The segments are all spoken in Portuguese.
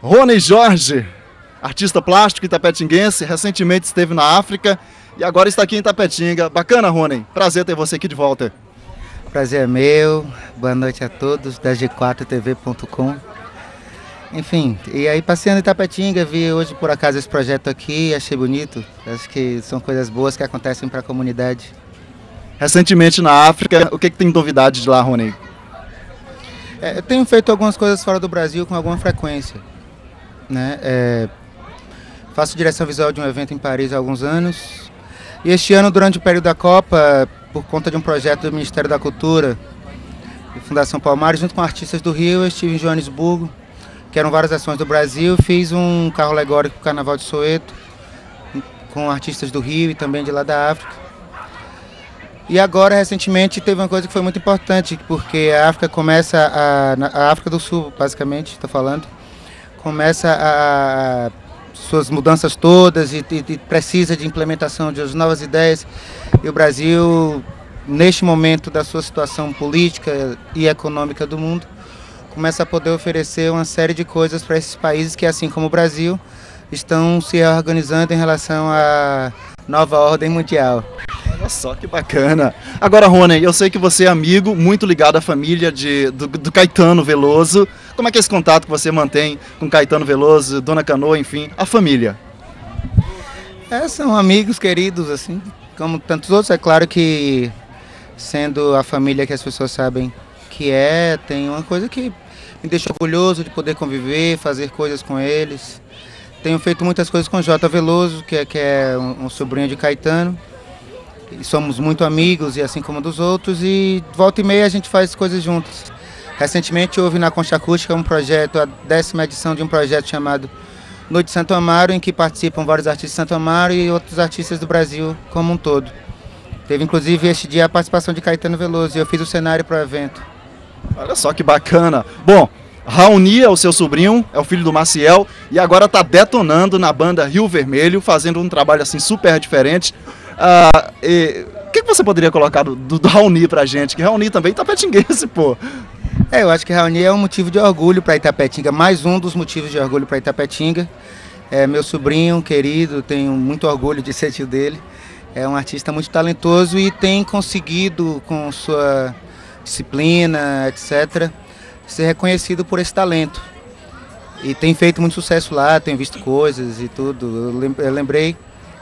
Rony Jorge, artista plástico itapetinguense, recentemente esteve na África e agora está aqui em Itapetinga. Bacana, Rony. Prazer ter você aqui de volta. Prazer é meu. Boa noite a todos da G4tv.com. Enfim, e aí passeando em Itapetinga, vi hoje por acaso esse projeto aqui, achei bonito. Acho que são coisas boas que acontecem para a comunidade. Recentemente na África, o que tem novidade de lá, Rony? Eu tenho feito algumas coisas fora do Brasil com alguma frequência, né? Faço direção visual de um evento em Paris há alguns anos. E este ano, durante o período da Copa, por conta de um projeto do Ministério da Cultura e Fundação Palmares, junto com artistas do Rio, eu estive em Joanesburgo, que eram várias ações do Brasil. Fiz um carro alegórico para o Carnaval de Soweto, com artistas do Rio e também de lá da África. E agora, recentemente, teve uma coisa que foi muito importante, porque a África começa, a África do Sul, basicamente, estou falando, começa suas mudanças todas e precisa de implementação de novas ideias. E o Brasil, neste momento da sua situação política e econômica do mundo, começa a poder oferecer uma série de coisas para esses países que, assim como o Brasil, estão se reorganizando em relação à nova ordem mundial. Olha só que bacana. Agora, Rony, eu sei que você é amigo, muito ligado à família do Caetano Veloso. Como é que é esse contato que você mantém com Caetano Veloso, Dona Canoa, enfim, a família? São amigos queridos, assim, como tantos outros. É claro que, sendo a família que as pessoas sabem que tem uma coisa que me deixa orgulhoso de poder conviver, fazer coisas com eles. Tenho feito muitas coisas com Jota Veloso, que é um sobrinho de Caetano. E somos muito amigos, e assim como dos outros, e volta e meia a gente faz coisas juntos. Recentemente houve na Concha Acústica um projeto, a 10ª edição de um projeto chamado Noite de Santo Amaro, em que participam vários artistas de Santo Amaro e outros artistas do Brasil como um todo. Teve inclusive este dia a participação de Caetano Veloso, e eu fiz o cenário para o evento. Olha só que bacana. Bom, Raoni é o seu sobrinho, é o filho do Maciel, e agora está detonando na banda Rio Vermelho, fazendo um trabalho assim super diferente. O que você poderia colocar do Raoni pra gente? Que Raoni também tá itapetinguense, pô. Eu acho que Raoni é um motivo de orgulho para Itapetinga, mais um dos motivos de orgulho para Itapetinga. É meu sobrinho querido, tenho muito orgulho de ser tio dele. É um artista muito talentoso e tem conseguido, com sua disciplina, etc., ser reconhecido por esse talento. E tem feito muito sucesso lá, tenho visto coisas e tudo. Eu lembrei,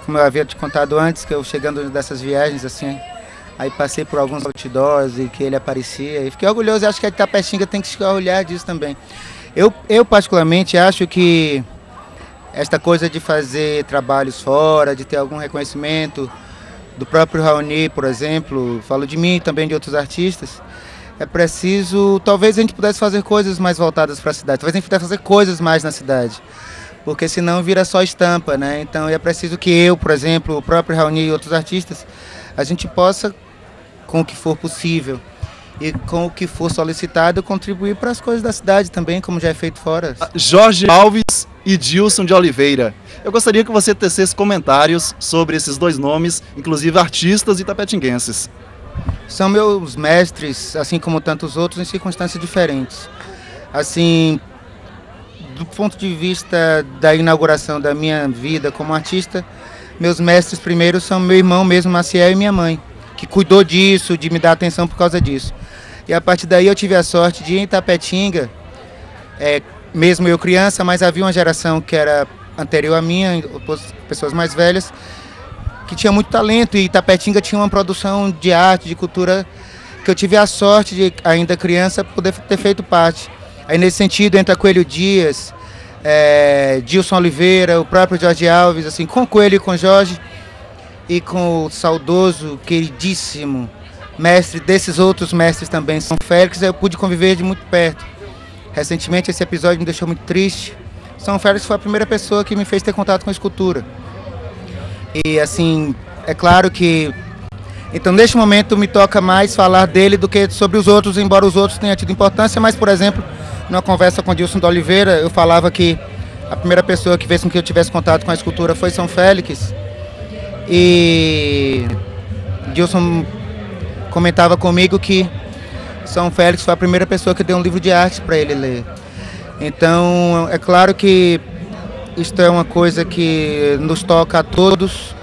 como eu havia te contado antes, que eu chegando dessas viagens, assim, aí passei por alguns outdoors e que ele aparecia. E fiquei orgulhoso, e acho que a Itapetinga tem que se orgulhar disso também. Eu particularmente acho que esta coisa de fazer trabalhos fora, de ter algum reconhecimento do próprio Raoni, por exemplo, falo de mim e também de outros artistas, é preciso, talvez a gente pudesse fazer coisas mais voltadas para a cidade, talvez a gente pudesse fazer coisas mais na cidade, porque senão vira só estampa, né? Então é preciso que eu, por exemplo, o próprio Raoni e outros artistas, a gente possa, com o que for possível e com o que for solicitado, contribuir para as coisas da cidade também, como já é feito fora. Jorge Alves e Dilson de Oliveira. Eu gostaria que você tecesse comentários sobre esses dois nomes, inclusive artistas itapetinguenses. São meus mestres, assim como tantos outros, em circunstâncias diferentes. Assim, do ponto de vista da inauguração da minha vida como artista, meus mestres primeiro são meu irmão mesmo, Maciel, e minha mãe, que cuidou disso, de me dar atenção por causa disso. E a partir daí eu tive a sorte de ir em Itapetinga, mesmo eu criança, mas havia uma geração que era anterior à minha, pessoas mais velhas, que tinha muito talento, e Itapetinga tinha uma produção de arte, de cultura, que eu tive a sorte de, ainda criança, poder ter feito parte. Aí nesse sentido entra Coelho Dias, Dilson Oliveira, o próprio Jorge Alves, assim, com Coelho e com Jorge, e com o saudoso, queridíssimo mestre, desses outros mestres também, São Félix, eu pude conviver de muito perto. Recentemente esse episódio me deixou muito triste. São Félix foi a primeira pessoa que me fez ter contato com a escultura. E assim, é claro que... Então neste momento me toca mais falar dele do que sobre os outros, embora os outros tenham tido importância, mas por exemplo, numa conversa com Dilson de Oliveira, eu falava que a primeira pessoa que fez com que eu tivesse contato com a escultura foi São Félix. E Dilson comentava comigo que São Félix foi a primeira pessoa que deu um livro de arte para ele ler. Então, é claro que isto é uma coisa que nos toca a todos.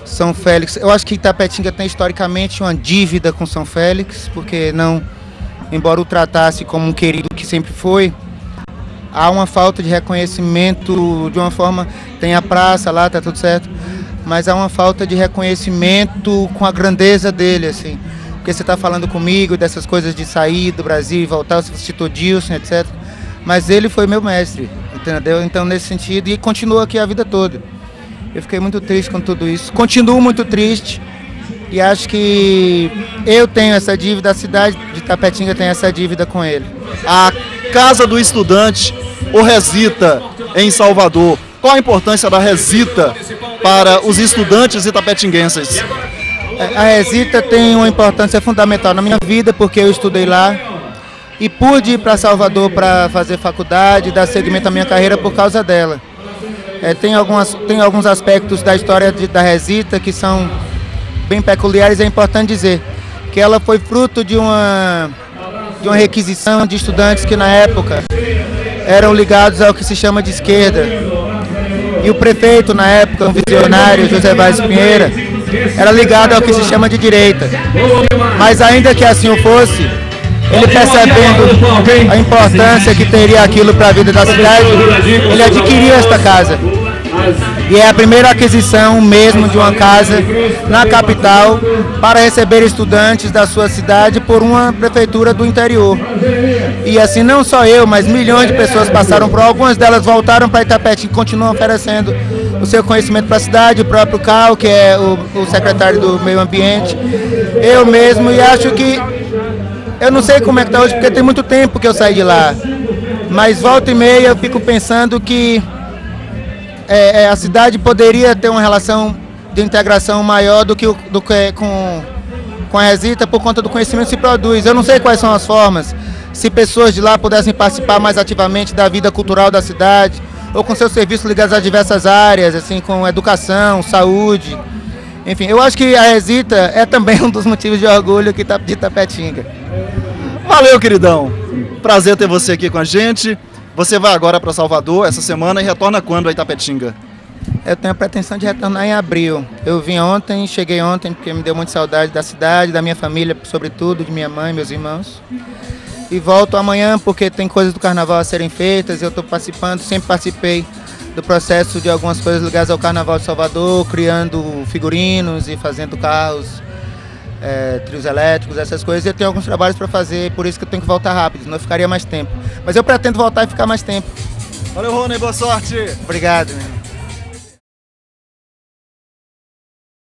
São Félix, eu acho que Itapetinga tem historicamente uma dívida com São Félix, porque não, embora o tratasse como um querido que sempre foi, há uma falta de reconhecimento de uma forma, tem a praça lá, tá tudo certo, mas há uma falta de reconhecimento com a grandeza dele, assim, porque você está falando comigo dessas coisas de sair do Brasil e voltar, você citou Dilson, etc., mas ele foi meu mestre, entendeu? Então, nesse sentido, e continua aqui a vida toda. Eu fiquei muito triste com tudo isso. Continuo muito triste e acho que eu tenho essa dívida, a cidade de Itapetinga tem essa dívida com ele. A Casa do Estudante, o Resita, em Salvador. Qual a importância da Resita para os estudantes itapetinguenses? A Resita tem uma importância fundamental na minha vida, porque eu estudei lá e pude ir para Salvador para fazer faculdade, dar seguimento à minha carreira por causa dela. Tem alguns aspectos da história da Resita que são bem peculiares. É importante dizer que ela foi fruto de uma requisição de estudantes que na época eram ligados ao que se chama de esquerda. E o prefeito na época, um visionário, José Vaz Pinheira, era ligado ao que se chama de direita. Mas ainda que assim o fosse, ele percebendo a importância que teria aquilo para a vida da cidade, ele adquiriu esta casa. E é a primeira aquisição mesmo de uma casa na capital para receber estudantes da sua cidade por uma prefeitura do interior. E assim, não só eu, mas milhões de pessoas passaram por, algumas delas voltaram para Itapetinga e continuam oferecendo o seu conhecimento para a cidade, o próprio Cal, que é o secretário do Meio Ambiente, eu mesmo, e acho que eu não sei como é que está hoje, porque tem muito tempo que eu saí de lá, mas volta e meia eu fico pensando que a cidade poderia ter uma relação de integração maior do que com a Resita por conta do conhecimento que se produz. Eu não sei quais são as formas, se pessoas de lá pudessem participar mais ativamente da vida cultural da cidade, ou com seus serviços ligados a diversas áreas, assim, com educação, saúde. Enfim, eu acho que a Resita é também um dos motivos de orgulho de Itapetinga. Valeu, queridão. Prazer ter você aqui com a gente. Você vai agora para Salvador essa semana e retorna quando a Itapetinga? Eu tenho a pretensão de retornar em abril. Eu vim ontem, cheguei ontem porque me deu muita saudade da cidade, da minha família, sobretudo, de minha mãe, meus irmãos. E volto amanhã porque tem coisas do carnaval a serem feitas, eu estou participando, sempre participei do processo de algumas coisas ligadas ao Carnaval de Salvador, criando figurinos e fazendo carros, trios elétricos, essas coisas. E eu tenho alguns trabalhos para fazer, por isso que eu tenho que voltar rápido, senão eu ficaria mais tempo. Mas eu pretendo voltar e ficar mais tempo. Valeu, Rony, boa sorte. Obrigado.